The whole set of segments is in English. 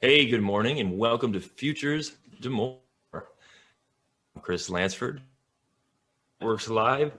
Hey, good morning and welcome to Futures Demore. I'm Chris Lansford, Works Live,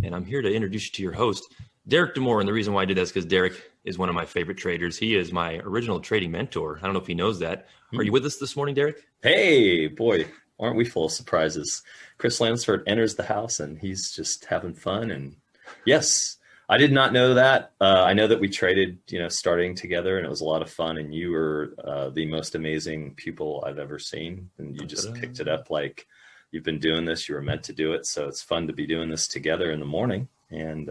and I'm here to introduce you to your host, Derek Demore. And the reason why I did that is because Derek is one of my favorite traders. He is my original trading mentor. I don't know if he knows that. Are you with us this morning, Derek? Hey, boy, aren't we full of surprises? Chris Lansford enters the house and he's just having fun. And yes, I did not know that. I know that we traded, starting together, and it was a lot of fun. And you were the most amazing pupil I've ever seen. And you just picked it up like you've been doing this. You were meant to do it. So it's fun to be doing this together in the morning. And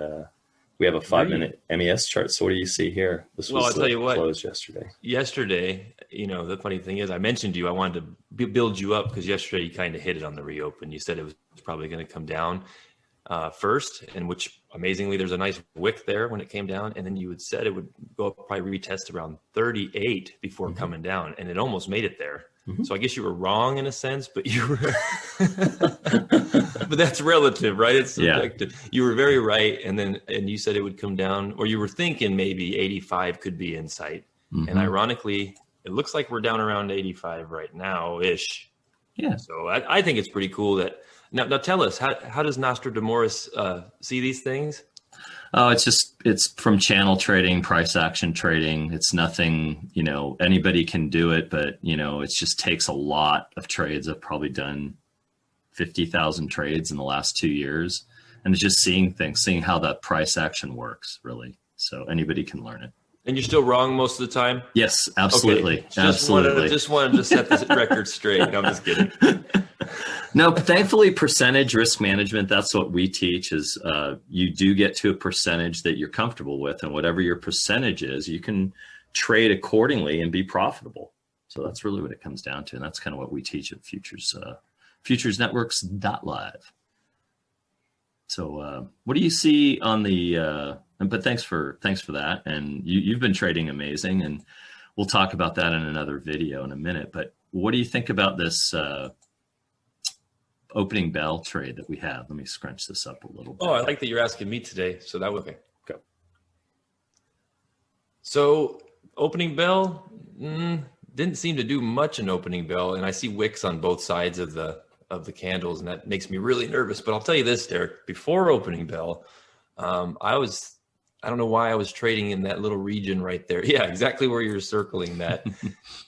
we have a 5-minute MES chart. So what do you see here? This was I'll tell you what, closed yesterday. Yesterday, the funny thing is I mentioned you. I wanted to build you up because yesterday you kind of hit it on the reopen. You said it was probably going to come down first, and which amazingly there's a nice wick there when it came down, and then you had said it would go up, probably retest around 38 before coming down, and it almost made it there. So I guess you were wrong in a sense, but you were but that's relative, right? It's subjective. Yeah. You were very right, and you said it would come down, or you were thinking maybe 85 could be in sight. And ironically, it looks like we're down around 85 right now ish. Yeah. So I think it's pretty cool that now tell us, how does Nostradamus see these things? Oh, it's from channel trading, price action trading. It's nothing, anybody can do it, but it just takes a lot of trades. I've probably done 50,000 trades in the last 2 years, and it's just seeing things, seeing how that price action works, really. So anybody can learn it. And you're still wrong most of the time? Yes, absolutely. Okay. Absolutely. Just wanted to set this record straight. No, I'm just kidding. No, but thankfully, percentage risk management, that's what we teach is you do get to a percentage that you're comfortable with, and whatever your percentage is, you can trade accordingly and be profitable. So that's really what it comes down to. And that's kind of what we teach at futuresnetworks.live. So what do you see on the, but thanks for that. And you've been trading amazing, and we'll talk about that in another video in a minute. But what do you think about this opening bell trade that we have? Let me scrunch this up a little bit. Oh, I like that you're asking me today. So that was okay. Go. So opening bell didn't seem to do much in opening bell, and I see wicks on both sides of the candles, and that makes me really nervous. But I'll tell you this, Derek, before opening bell, I don't know why I was trading in that little region right there. Yeah, exactly where you're circling that.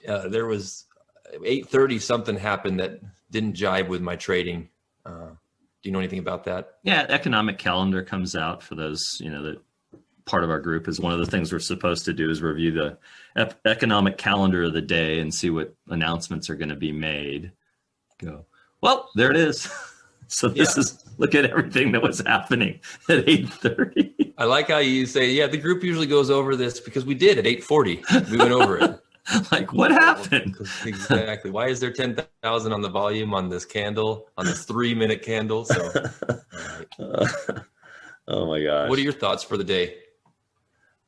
There was 8:30 something happened that didn't jibe with my trading. Do you know anything about that? Yeah, economic calendar comes out for those, that part of our group is one of the things we're supposed to do is review the economic calendar of the day and see what announcements are going to be made. Go. Well, there it is. So this is, look at everything that was happening at 8:30. I like how you say, the group usually goes over this because we did at 8:40. We went over it. Like, what happened? Exactly. Why is there 10,000 on the volume on this candle, on this 3-minute candle? So, oh my gosh. What are your thoughts for the day?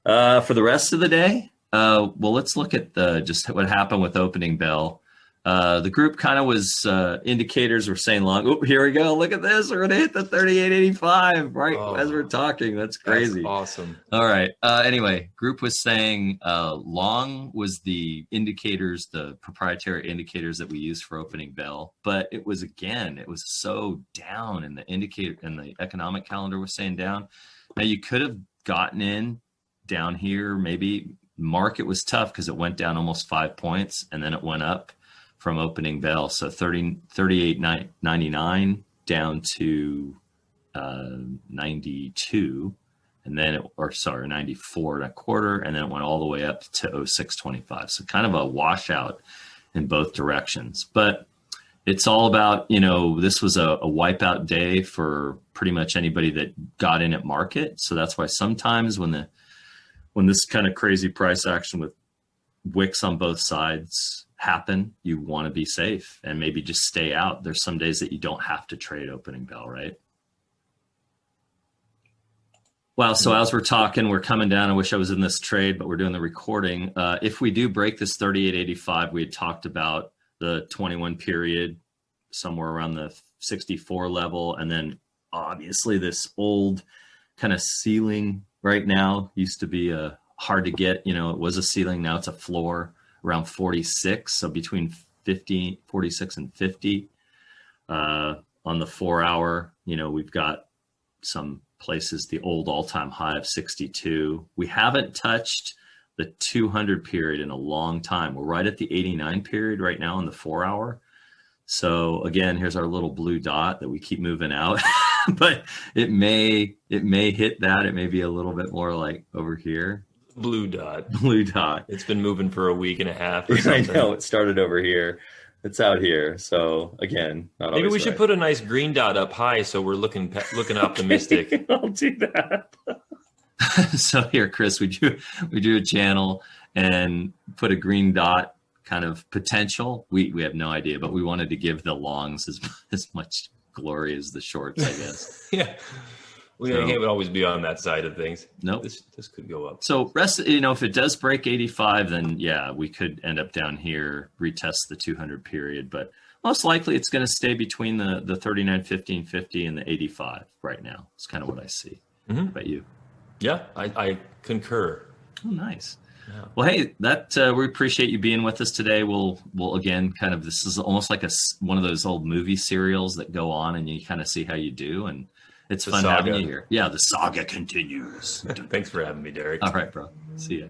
For the rest of the day? Well, let's look at just what happened with opening bell. The group kind of was, indicators were saying long, oh, here we go. Look at this. We're going to hit the 38.85 right as we're talking. That's crazy. That's awesome. All right. Anyway, group was saying long was the indicators, the proprietary indicators that we use for opening bell. But it was so down, and the indicator and the economic calendar was saying down. Now you could have gotten in down here. Maybe market was tough because it went down almost 5 points, and then it went up from opening bell. So 38.99 down to 92, and then 94.25, and then it went all the way up to 06.25. So kind of a washout in both directions. But it's all about, this was a wipeout day for pretty much anybody that got in at market. So that's why sometimes when this kind of crazy price action with wicks on both sides happen, you want to be safe and maybe just stay out. There's some days that you don't have to trade opening bell, right? Well, so as we're talking, we're coming down. I wish I was in this trade, but we're doing the recording. If we do break this 38.85, we had talked about the 21 period somewhere around the 64 level. And then obviously this old kind of ceiling right now used to be hard to get, it was a ceiling. Now it's a floor around 46. So between 46 and 50. On the 4 hour, we've got some places, the old all-time high of 62. We haven't touched the 200 period in a long time. We're right at the 89 period right now in the 4 hour. So again, here's our little blue dot that we keep moving out, but it may hit that. It may be a little bit more like over here. Blue dot. Blue dot. It's been moving for a week and a half or something. I know, it started over here. It's out here. So again, maybe we should put a nice green dot up high so we're looking optimistic. I'll do that. So here, Chris, we do a channel and put a green dot kind of potential. We have no idea, but we wanted to give the longs as much glory as the shorts, I guess. Yeah. We can't always be on that side of things. Nope. This could go up. So if it does break 85, then yeah, we could end up down here, retest the 200 period, but most likely it's going to stay between the 39.15.50 and the 85 right now. It's kind of what I see. Mm-hmm. How about you? Yeah, I concur. Oh, nice. Yeah. Well, hey, we appreciate you being with us today. We'll again, kind of, this is almost like one of those old movie serials that go on and you kind of see how you do. And it's fun having you here. Yeah, the saga continues. Thanks for having me, Derek. All right, bro. See ya.